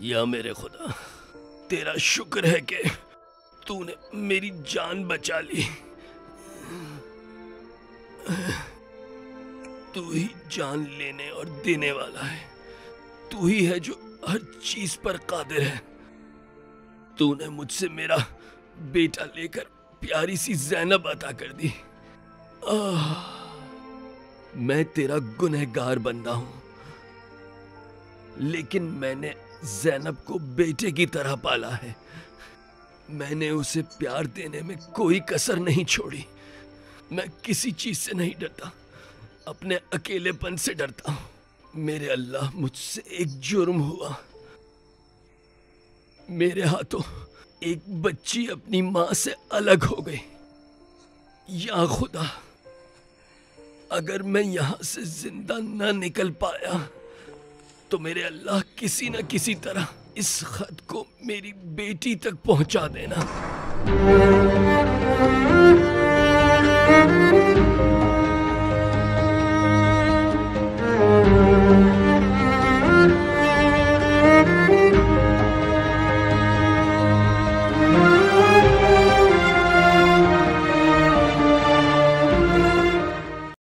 या मेरे खुदा, तेरा शुक्र है कि तूने मेरी जान बचा ली। तू ही जान लेने और देने वाला है। तू ही है जो हर चीज पर कादिर है। तूने मुझसे मेरा बेटा लेकर प्यारी सी ज़ैनब अता कर दी। मैं तेरा गुनहगार बंदा हूं, लेकिन मैंने ज़ैनब को बेटे की तरह पाला है। मैंने उसे प्यार देने में कोई कसर नहीं छोड़ी। मैं किसी चीज से नहीं डरता, अपने अकेलेपन से डरता हूं। मेरे अल्लाह, मुझसे एक जुर्म हुआ। मेरे हाथों एक बच्ची अपनी मां से अलग हो गई। या खुदा, अगर मैं यहां से जिंदा न निकल पाया तो मेरे अल्लाह किसी न किसी तरह इस खत को मेरी बेटी तक पहुंचा देना।